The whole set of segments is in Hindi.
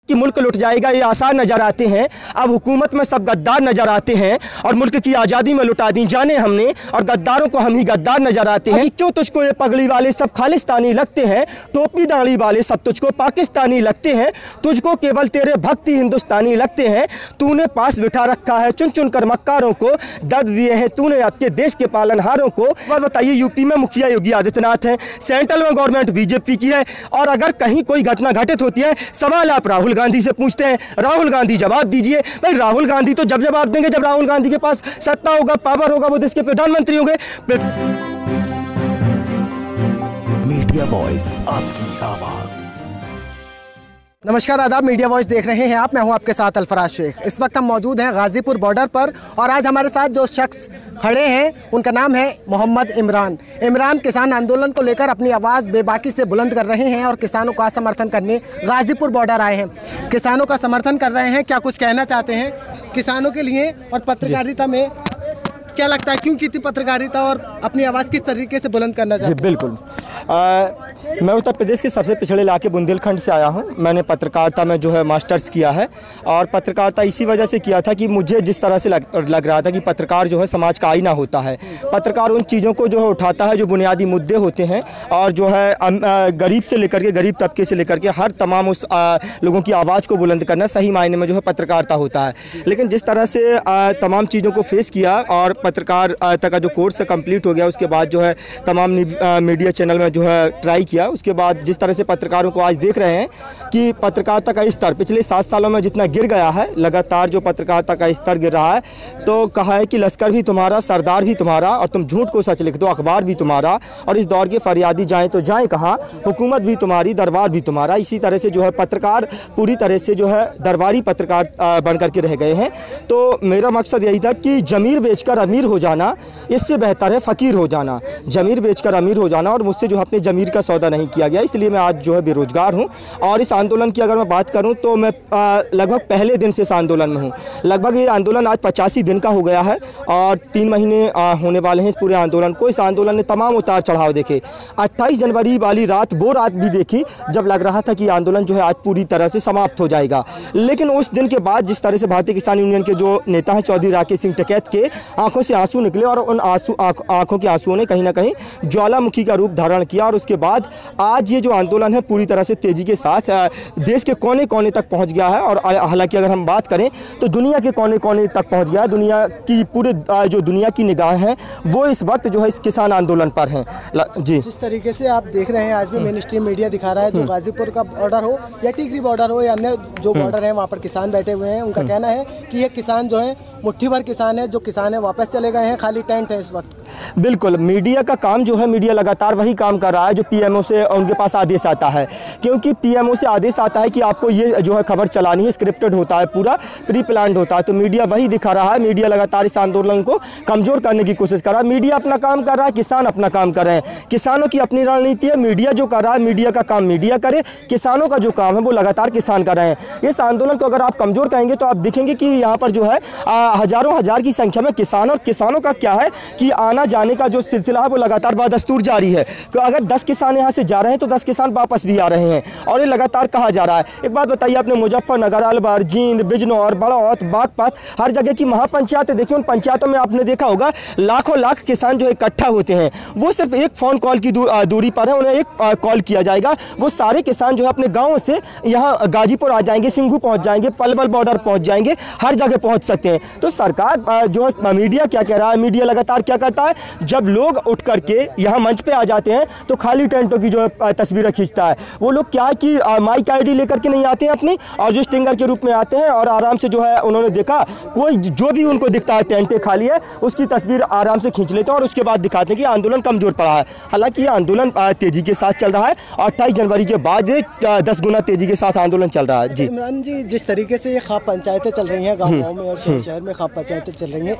कि मुल्क लुट जाएगा ये आसार नजर आते हैं। अब हुकूमत में सब गद्दार नजर आते हैं और मुल्क की आज़ादी में लुटा दी जाने हमने, और गद्दारों को हम ही गद्दार नजर आते हैं। क्यों तुझको ये पगड़ी वाले सब खालिस्तानी लगते हैं, टोपी दाढ़ी वाले सब तुझको पाकिस्तानी लगते हैं, तुझको केवल तेरे भक्ति हिंदुस्तानी लगते हैं। तूने पास बिठा रखा है चुन चुन कर मक्कारों को, दर्द दिए हैं तूने आपके देश के पालनहारों को। और बताइए, यूपी में मुखिया योगी आदित्यनाथ हैं, सेंट्रल में गवर्नमेंट बीजेपी की है, और अगर कहीं कोई घटना घटित होती है सवाल आप राहुल गांधी से पूछते हैं। राहुल गांधी जवाब दीजिए। भाई राहुल गांधी तो जब जवाब देंगे जब राहुल गांधी के पास सत्ता होगा, पावर होगा, वो देश के प्रधानमंत्री होंगे। मीडिया वॉइस, आपकी आवाज। नमस्कार, आदाब। मीडिया वॉइस देख रहे हैं आप, मैं हूं आपके साथ अल्फराज शेख। इस वक्त हम मौजूद हैं गाजीपुर बॉर्डर पर, और आज हमारे साथ जो शख्स खड़े हैं उनका नाम है मोहम्मद इमरान। इमरान किसान आंदोलन को लेकर अपनी आवाज़ बेबाकी से बुलंद कर रहे हैं और किसानों का समर्थन करने गाजीपुर बॉर्डर आए हैं। किसानों का समर्थन कर रहे हैं, क्या कुछ कहना चाहते हैं किसानों के लिए? और पत्रकारिता में क्या लगता है, क्यों की पत्रकारिता और अपनी आवाज़ किस तरीके से बुलंद करना चाहिए? जी बिल्कुल। मैं उत्तर प्रदेश के सबसे पिछड़े इलाके बुंदेलखंड से आया हूं। मैंने पत्रकारिता में जो है मास्टर्स किया है, और पत्रकारिता इसी वजह से किया था कि मुझे जिस तरह से लग रहा था कि पत्रकार जो है समाज का आईना होता है। पत्रकार उन चीज़ों को जो है उठाता है जो बुनियादी मुद्दे होते हैं, और जो है गरीब से लेकर के गरीब तबके से लेकर के हर तमाम उस लोगों की आवाज़ को बुलंद करना सही मायने में जो है पत्रकारिता होता है। लेकिन जिस तरह से तमाम चीज़ों को फेस किया और पत्रकारिता का जो कोर्स कंप्लीट हो गया, उसके बाद जो है तमाम मीडिया चैनल में जो है ट्राई किया। उसके बाद जिस तरह से पत्रकारों को आज देख रहे हैं कि पत्रकारिता का स्तर पिछले 7 सालों में जितना गिर गया है, लगातार जो पत्रकारिता का स्तर गिर रहा है, तो कहा है कि लश्कर भी तुम्हारा, सरदार भी तुम्हारा, और तुम झूठ को सच लिख दो, अखबार भी तुम्हारा, और इस दौर के फरियादी जाएं तो जाएं कहाँ, हुकूमत भी तुम्हारी, दरबार भी तुम्हारा। इसी तरह से जो है पत्रकार पूरी तरह से जो है दरबारी पत्रकार बन करके रह गए हैं। तो मेरा मकसद यही था कि ज़मीर बेचकर अमीर हो जाना इससे बेहतर है फ़कीर हो जाना। ज़मीर बेचकर अमीर हो जाना, और मुझसे जो अपने ज़मीर का सौदा नहीं किया गया, इसलिए मैं आज जो है बेरोजगार हूं। और इस आंदोलन की अगर मैं बात करूं तो मैं लगभग पहले दिन से इस आंदोलन में हूं। लगभग ये आंदोलन आज 85 दिन का हो गया है, और 3 महीने होने वाले हैं इस पूरे आंदोलन को। इस आंदोलन ने तमाम उतार चढ़ाव देखे। 28 जनवरी वाली रात, वो रात भी देखी जब लग रहा था कि आंदोलन जो है आज पूरी तरह से समाप्त हो जाएगा। लेकिन उस दिन के बाद जिस तरह से भारतीय किसान यूनियन के जो नेता हैं चौधरी राकेश सिंह टिकैत के आंखों से आंसू निकले, और उन आंखों के आंसुओं ने कहीं ना कहीं ज्वालामुखी का रूप धारण किया। और उसके बाद आज ये जो आंदोलन है पूरी तरह से तेजी के साथ देश के कोने कोने तक पहुंच गया है। और हालांकि अगर हम बात करें तो दुनिया के कोने कोने तक पहुंच गया है। दुनिया की पूरे जो दुनिया की निगाह है वो इस वक्त जो है इस किसान आंदोलन पर है। जी, जिस तरीके से आप देख रहे हैं आज भी मेन स्ट्रीम मीडिया दिखा रहा है, जो गाजीपुर का बॉर्डर हो या टिकरी बॉर्डर हो या अन्य जो बॉर्डर है, वहाँ पर किसान बैठे हुए हैं। उनका कहना है कि ये किसान जो है मुट्ठी भर किसान है, जो किसान है वापस चले गए हैं, खाली टेंट है इस वक्त। बिल्कुल, मीडिया का काम जो है, मीडिया लगातार वही काम कर रहा है जो पीएमओ से उनके पास आदेश आता है। क्योंकि पीएमओ से आदेश आता है कि आपको ये जो है खबर चलानी है, स्क्रिप्टेड होता है, पूरा प्री प्लान्ड होता है, तो मीडिया वही दिखा रहा है। मीडिया लगातार इस आंदोलन को कमजोर करने की कोशिश कर रहा है। मीडिया अपना काम कर रहा है, किसान अपना काम कर रहे हैं। किसानों की अपनी रणनीति है, मीडिया जो कर रहा है मीडिया का काम मीडिया करे, किसानों का जो काम है वो लगातार किसान कर रहे हैं। इस आंदोलन को अगर आप कमजोर कहेंगे तो आप देखेंगे कि यहाँ पर जो है हजारों हजार की संख्या में किसान, और किसानों का क्या है कि आना जाने का जो सिलसिला है वो लगातार बदस्तूर जारी है। तो अगर 10 किसान यहाँ से जा रहे हैं तो 10 किसान वापस भी आ रहे हैं, और ये लगातार कहा जा रहा है। एक बात बताइए, आपने मुजफ्फरनगर, अलवर, जींद, बिजनौर, बड़ौत, बागपत, हर जगह की महापंचायतें देखिए। उन पंचायतों में आपने देखा होगा लाखों लाख किसान जो इकट्ठा होते हैं, वो सिर्फ एक फ़ोन कॉल की दूरी पर है। उन्हें एक कॉल किया जाएगा, वो सारे किसान जो है अपने गाँव से यहाँ गाजीपुर आ जाएंगे, सिंघू पहुँच जाएंगे, पलवल बॉर्डर पहुँच जाएंगे, हर जगह पहुँच सकते हैं। तो सरकार जो है, मीडिया क्या कह रहा है, मीडिया लगातार क्या करता है, जब लोग उठ करके यहाँ मंच पे आ जाते हैं तो खाली टेंटों की जो है तस्वीरें खींचता है। वो लोग क्या है कि माइक आईडी लेकर के नहीं आते हैं अपनी, और जो स्टिंगर के रूप में आते हैं, और आराम से जो है उन्होंने देखा कोई जो भी उनको दिखता है टेंटें खाली है उसकी तस्वीर आराम से खींच लेते हैं, और उसके बाद दिखाते हैं कि आंदोलन कमजोर पड़ा है। हालांकि ये आंदोलन तेजी के साथ चल रहा है, और 28 जनवरी के बाद 10 गुना तेजी के साथ आंदोलन चल रहा है। जी इमरान जी, जिस तरीके से ये खाप पंचायतें चल रही हैं गाँव में और शहर में, खाप पंचायतें चल रही हैं,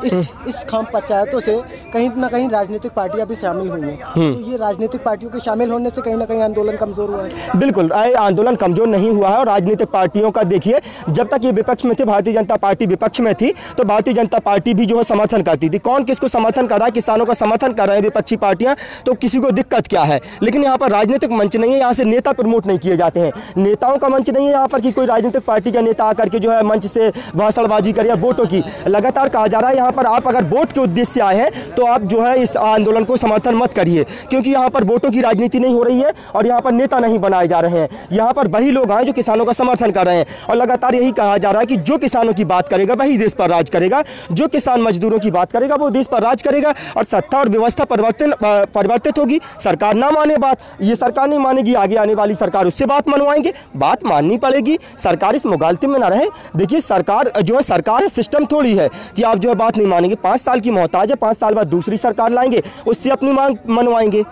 इस खाप पंचायतों से कहीं ना कहीं राजनीतिक पार्टियां भी शामिल हुई हैं, तो ये राजनीतिक पार्टियों के शामिल होने से कहीं ना कहीं आंदोलन कमजोर हुआ है। बिल्कुल, आंदोलन कमजोर नहीं हुआ है। और राजनीतिक पार्टियों का देखिए, जब तक ये विपक्ष में थे, भारतीय जनता पार्टी विपक्ष में थी, तो भारतीय जनता पार्टी भी जो है समर्थन करती थी। कौन किसको समर्थन कर रहा है? किसानों का समर्थन कर रहे हैं विपक्षी पार्टियां, तो किसी को दिक्कत क्या है। लेकिन यहाँ पर राजनीतिक मंच नहीं है, यहाँ से नेता प्रमोट नहीं किए जाते हैं, नेताओं का मंच नहीं है यहाँ पर कि कोई राजनीतिक पार्टी का नेता आकर के जो है मंच से भाषणबाजी करे या वोटों की। लगातार कहा जा रहा है यहाँ पर आप अगर वोट के उद्देश्य से आए हैं तो आप जो है इस आंदोलन को समर्थन मत करिए, क्योंकि यहाँ पर वोटों की राजनीति नहीं हो रही है और यहाँ पर नेता नहीं बनाए जा रहे हैं। यहाँ पर वही लोग आए जो किसानों का समर्थन कर रहे हैं। और लगातार यही कहा जा रहा है कि जो किसानों की बात करेगा वही देश पर राज करेगा, जो किसान मजदूरों की बात करेगा वो देश पर राज करेगा और सत्ता और व्यवस्था परिवर्तित होगी। सरकार ना माने बात, ये सरकार नहीं मानेगी, आगे आने वाली सरकार उससे बात मनवाएंगे, बात माननी पड़ेगी। सरकार इस मुगालते में ना रहे। देखिए, सरकार जो है सरकार है, सिस्टम थोड़ी है कि आप जो है बात नहीं मानेंगे। 5 साल की मोहताज है, 5 साल बाद दूसरी सरकार लाएंगे, उससे अपनी मांग मनवाएंगे।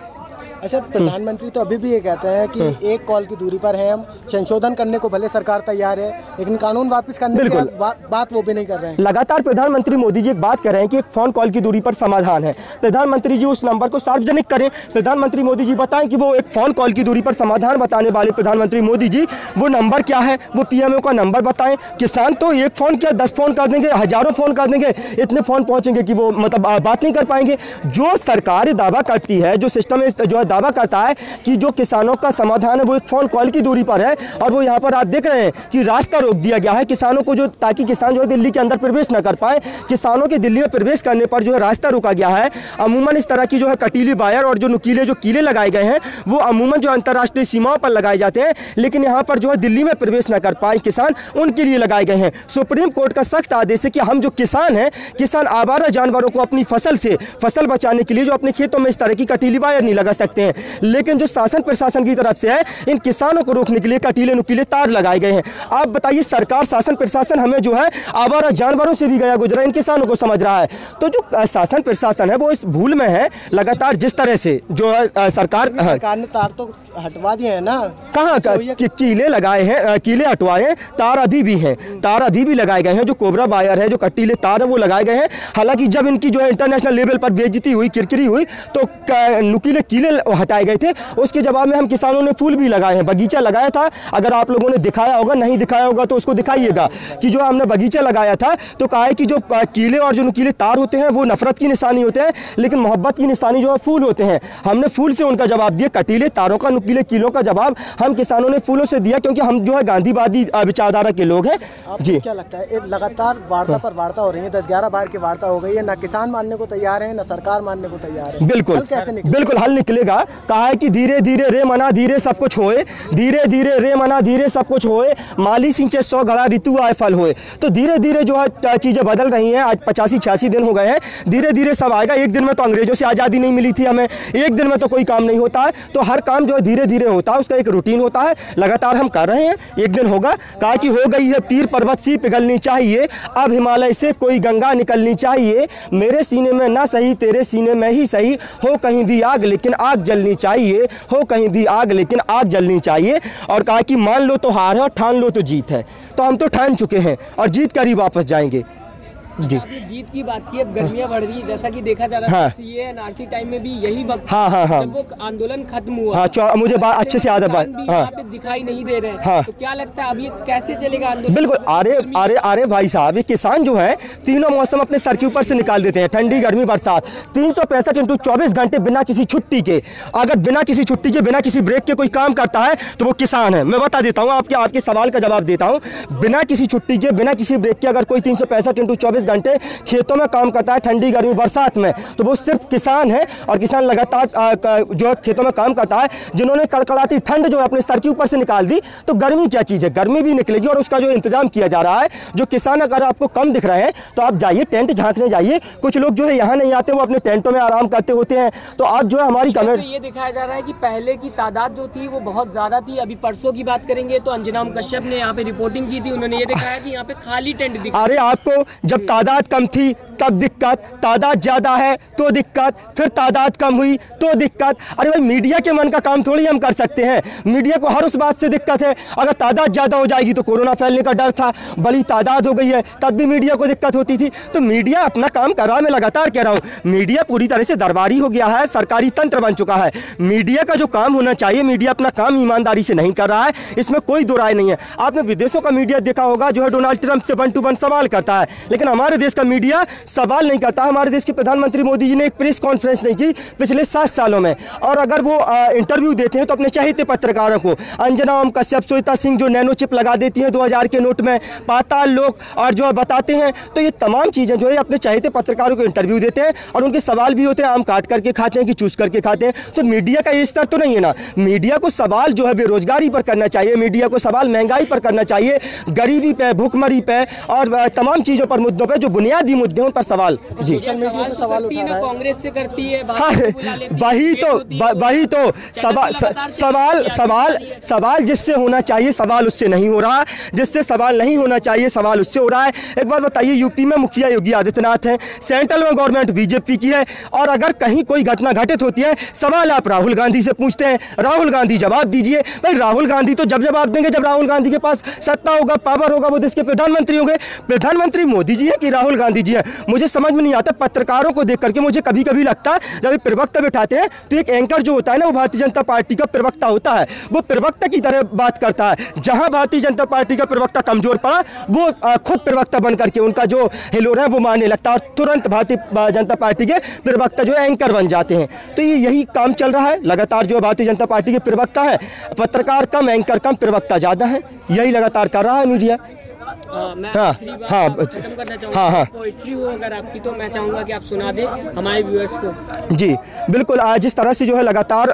अच्छा, प्रधानमंत्री तो अभी भी ये कहते हैं कि एक कॉल की दूरी पर है, हम संशोधन करने को भले सरकार तैयार है, लेकिन कानून वापस करने की बात वो भी नहीं कर रहे हैं। लगातार प्रधानमंत्री मोदी जी एक बात कर रहे हैं कि एक फोन कॉल की दूरी पर समाधान है। प्रधानमंत्री जी उस नंबर को सार्वजनिक करें। प्रधानमंत्री मोदी जी बताएं कि वो एक फोन कॉल की दूरी पर समाधान बताने वाले प्रधानमंत्री मोदी जी, वो नंबर क्या है, वो पीएमओ का नंबर बताएं। किसान तो एक फोन क्या 10 फोन कर देंगे, हजारों फोन कर देंगे, इतने फोन पहुंचेंगे कि वो मतलब बात नहीं कर पाएंगे। जो सरकार दावा करती है, जो सिस्टम जो है दावा करता है कि जो किसानों का समाधान है वो एक फोन कॉल की दूरी पर है, और वो यहाँ पर आप देख रहे हैं कि रास्ता रोक दिया गया है किसानों को, जो ताकि किसान जो है दिल्ली के अंदर प्रवेश न कर पाए। किसानों के दिल्ली में प्रवेश करने पर जो है रास्ता रोका गया है। अमूमन इस तरह की जो है कटीली वायर और जो नुकीले जो कीले लगाए गए हैं वो अमूमन जो अंतर्राष्ट्रीय सीमाओं पर लगाए जाते हैं, लेकिन यहाँ पर जो है दिल्ली में प्रवेश न कर पाए किसान, उनके लिए लगाए गए हैं। सुप्रीम कोर्ट का सख्त आदेश है कि हम जो किसान हैं, किसान आवारा जानवरों को अपनी फसल बचाने के लिए जो अपने खेतों में इस तरह की कटीली वायर नहीं लगा सकते हैं। लेकिन जो शासन प्रशासन की तरफ से है, इन किसानों को रोकने के लिए कटीले नुकीले तार लगाए गए हैं। आप बताइए, सरकार शासन प्रशासन हमें जो है आवारा जानवरों से भी गया गुजरा इन किसानों को समझ रहा है। तो जो शासन प्रशासन है वो इस भूल में है लगातार। जिस तरह से जो है सरकार ने तार तो हटवा दिए हैं ना, कहाँ कीले लगाए हैं, कीले हटवाए हैं, तार अभी भी हैं, तार अभी भी लगाए गए हैं। जो कोबरा वायर है, जो कटीले तार है वो लगाए गए हैं। हालांकि जब इनकी जो है इंटरनेशनल लेवल पर बेइज्जती हुई, किरकिरी हुई, तो नुकीले कीले हटाए गए थे। उसके जवाब में हम किसानों ने फूल भी लगाए हैं, बगीचा लगाया था। अगर आप लोगों ने दिखाया होगा, नहीं दिखाया होगा तो उसको दिखाइएगा कि जो हमने बगीचा लगाया था, तो कहा है कि जो कीले और जो नुकीले तार होते हैं वो नफरत की निशानी होते हैं, लेकिन मोहब्बत की निशानी जो है फूल होते हैं। हमने फूल से उनका जवाब दिया। कटीले तारों का, नुकीले कीलों का जवाब हम किसानों ने फूलों से दिया, क्योंकि हम जो है गांधीवादी विचारधारा के लोग हैं। जी, क्या लगता है लगातार वार्ता पर वार्ता हो रही है, 10-11 बार की वार्ता हो गई है, ना किसान मानने को तैयार है, ना सरकार मानने को तैयार है। बिल्कुल बिल्कुल हल निकलेगा। कहा है कि धीरे धीरे रे मना धीरे सब कुछ होए, धीरे धीरे रे मना धीरे सब कुछ होए, माली सिंचे 100 घड़ा ऋतु आए फल होए। तो धीरे धीरे जो है चीजें बदल रही हैं। आज 85-86 दिन हो गए हैं, धीरे धीरे सब आएगा। एक दिन में तो अंग्रेजों से आज़ादी नहीं मिली थी हमें, एक दिन में तो कोई काम नहीं होता है। तो हर काम जो है धीरे धीरे होता है, उसका एक रूटीन होता है। लगातार हम कर रहे हैं, एक दिन होगा। कहा कि हो गई है पीर पर्वत सी पिघलनी चाहिए, अब हिमालय से कोई गंगा निकलनी चाहिए। मेरे सीने में ना सही, तेरे सीने में ही सही, हो कहीं भी आग लेकिन आग जलनी चाहिए, हो कहीं भी आग लेकिन आग जलनी चाहिए। और कहा कि मान लो तो हार है और ठान लो तो जीत है। तो हम तो ठान चुके हैं और जीत कर ही वापस जाएंगे। जी, आपने जीत की बात की। अब गर्मियां बढ़ रही है, जैसा कि देखा जा रहा है सीए एनआरसी टाइम में भी यही वक्त जब वो आंदोलन खत्म हुआ। मुझे बात अच्छे से याद है। यहाँ पे दिखाई नहीं दे रहे। तो क्या लगता है अब ये कैसे चलेगा आंदोलन? बिल्कुल, अरे भाई साहब, ये किसान जो है तीनों मौसम अपने सर के ऊपर से निकाल देते हैं, ठंडी, गर्मी, बरसात। 365 × 24 घंटे बिना किसी छुट्टी के, अगर बिना किसी छुट्टी के, बिना किसी ब्रेक के कोई काम करता है तो वो किसान है। मैं बता देता हूँ, आपके सवाल का जवाब देता हूँ। बिना किसी छुट्टी के, बिना किसी ब्रेक के अगर कोई 365 × 24 घंटे खेतों में काम करता है, ठंडी, गर्मी, बरसात में, तो वो सिर्फ किसान है। और किसान लगातार जो है खेतों में काम करता है। जिन्होंने कड़कड़ाती ठंड जो है अपने सर के ऊपर से निकाल दी, तो गर्मी क्या चीज़ है, गर्मी भी निकलेगी और उसका जो इंतजाम किया जा रहा है। जो किसान अगर आपको कम दिख रहे हैं तो आप जाइए, टेंट झांकने जाइए। कुछ लोग जो है यहाँ नहीं आते, वो अपने टेंटों में आराम करते होते हैं। तो आप जो है हमारी कमेंट ये दिखाया जा रहा है कि पहले की तादाद जो थी वो बहुत ज्यादा थी। अभी परसों की बात करेंगे तो अंजनाम कश्यप ने यहाँ पे रिपोर्टिंग की थी, उन्होंने ये दिखाया कि यहाँ पे खाली टेंट दिखा। अरे आपको जब तादाद कम थी तब दिक्कत, तादाद ज़्यादा है तो दिक्कत, फिर तादाद कम हुई तो दिक्कत। अरे भाई मीडिया के मन का काम थोड़ी हम कर सकते हैं। मीडिया को हर उस बात से दिक्कत है, अगर तादाद ज़्यादा हो जाएगी तो कोरोना फैलने का डर था, बड़ी तादाद हो गई है तब भी मीडिया को दिक्कत होती थी। तो मीडिया अपना काम कर रहा है, मैं लगातार कह रहा हूँ मीडिया पूरी तरह से दरबारी हो गया है, सरकारी तंत्र बन चुका है। मीडिया का जो काम होना चाहिए, मीडिया अपना काम ईमानदारी से नहीं कर रहा है, इसमें कोई दो राय नहीं है। आपने विदेशों का मीडिया देखा होगा जो है डोनाल्ड ट्रंप से 1 to 1 सवाल करता है, लेकिन हमारे देश का मीडिया सवाल नहीं करता। हमारे देश के प्रधानमंत्री मोदी जी ने एक प्रेस कॉन्फ्रेंस नहीं की पिछले 7 सालों में, और अगर वो इंटरव्यू देते हैं तो अपने चाहते पत्रकारों को, अंजना ओम कश्यप, श्वेता सिंह जो नैनो चिप लगा देती हैं 2000 के नोट में, पाताल लोक और जो है बताते हैं, तो ये तमाम चीज़ें जो है अपने चाहते पत्रकारों को इंटरव्यू देते हैं और उनके सवाल भी होते हैं, आम काट करके खाते हैं कि चूस करके खाते हैं। तो मीडिया का ये स्तर तो नहीं है ना। मीडिया को सवाल जो है बेरोजगारी पर करना चाहिए, मीडिया को सवाल महंगाई पर करना चाहिए, गरीबी पे, भूखमरी पे और तमाम चीज़ों पर, मुद्दों पर जो बुनियादी मुद्दे हैं उन पर सवाल। जी कांग्रेस से करती है, वही तो सवाल जिससे होना चाहिए सवाल उससे नहीं हो रहा, जिससे सवाल नहीं होना चाहिए सवाल उससे हो रहा है। एक बात बताइए, यूपी में मुखिया योगी आदित्यनाथ हैं, सेंट्रल में गवर्नमेंट बीजेपी की है, और अगर कहीं कोई घटना घटित होती है सवाल आप राहुल गांधी से पूछते हैं, राहुल गांधी जवाब दीजिए। भाई राहुल गांधी तो जब जवाब देंगे जब राहुल गांधी के पास सत्ता होगा, पावर होगा, वो देश के प्रधानमंत्री होंगे। प्रधानमंत्री मोदी जी है कि राहुल गांधी जी है, मुझे समझ में नहीं आता। पत्रकारों को देख करके मुझे कभी कभी लगता है जब प्रवक्ता बिठाते हैं तो एक एंकर जो होता है ना वो भारतीय जनता पार्टी का प्रवक्ता होता है, वो प्रवक्ता की तरह बात करता है। जहां भारतीय जनता पार्टी का प्रवक्ता कमजोर पड़ा वो खुद प्रवक्ता बन करके उनका जो हिलोरा है वो मारने लगता है, और तुरंत भारतीय जनता पार्टी के प्रवक्ता जो है एंकर बन जाते हैं। तो ये यही काम चल रहा है लगातार, जो भारतीय जनता पार्टी के प्रवक्ता है, पत्रकार कम, एंकर कम, प्रवक्ता ज़्यादा है, यही लगातार कर रहा है मीडिया। पोइट्री हो अगर आपकी तो मैं चाहूँगा कि आप सुना दें हमारे व्यूअर्स को। जी बिल्कुल, जिस तरह से जो है लगातार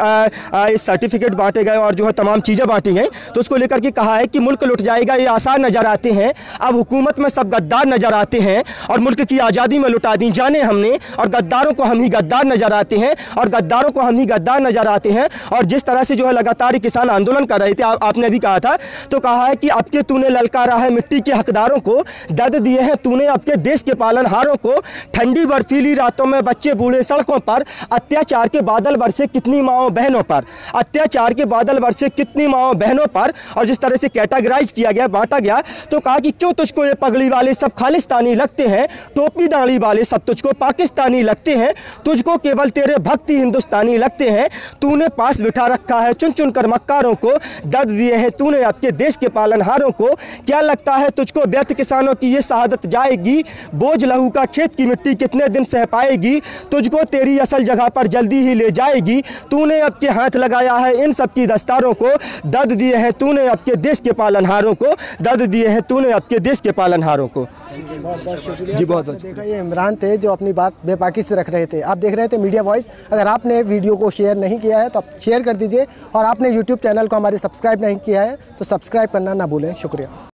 सर्टिफिकेट बांटे गए और जो है तमाम चीज़ें बांटी गई, तो उसको लेकर के कहा है कि मुल्क लुट जाएगा ये आसार नज़र आते हैं, अब हुकूमत में सब गद्दार नज़र आते हैं और मुल्क की आज़ादी में लुटा दी जाने हमने, और गद्दारों को हम ही गद्दार नज़र आते हैं और गद्दारों को हम ही गद्दार नज़र आते हैं। और जिस तरह से जो है लगातार किसान आंदोलन कर रहे थे, आपने भी कहा था, तो कहा है कि अब के तूने ललकारा है मिट्टी के हकदारों को, दर्द दिए हैं तूने आपके देश के पालनहारों को, ठंडी बर्फीली रातों में बच्चे बूढ़े सड़कों पर, अत्याचार के बादल बरसे कितनी माओ बहनों पर, अत्याचार के बादल बरसे कितनी माओ बहनों पर। और जिस तरह से कैटेगराइज किया गया, बांटा गया, तो कहा कि क्यों तुझको ये पगड़ी वाले सब खालिस्तानी लगते हैं, टोपी दाढ़ी वाले सब तुझको पाकिस्तानी लगते हैं, तुझको केवल तेरे भक्ति हिंदुस्तानी लगते हैं, तूने पास बिठा रखा है चुन चुन कर मक्कारों को, दर्द दिए हैं तूने आपके देश के पालनहारों को, क्या लगता है तुझको व्यर्थ किसानों की ये शहादत जाएगी, बोझ लहू का खेत की मिट्टी कितने दिन सह पाएगी, तुझको तेरी असल जगह पर जल्दी ही ले जाएगी, तूने अब के हाथ लगाया है इन सब की दस्तारों को, दर्द दिए हैं तूने आपके देश के पालनहारों को, दर्द दिए हैं तूने आपके देश के पालनहारों को। जी बहुत बहुत देखा, ये इमरान थे जो अपनी बात बेबाकी से रख रहे थे। आप देख रहे थे मीडिया वॉइस। अगर आपने वीडियो को शेयर नहीं किया है तो आप शेयर कर दीजिए, और आपने यूट्यूब चैनल को हमारे सब्सक्राइब नहीं किया है तो सब्सक्राइब करना ना भूलें। शुक्रिया।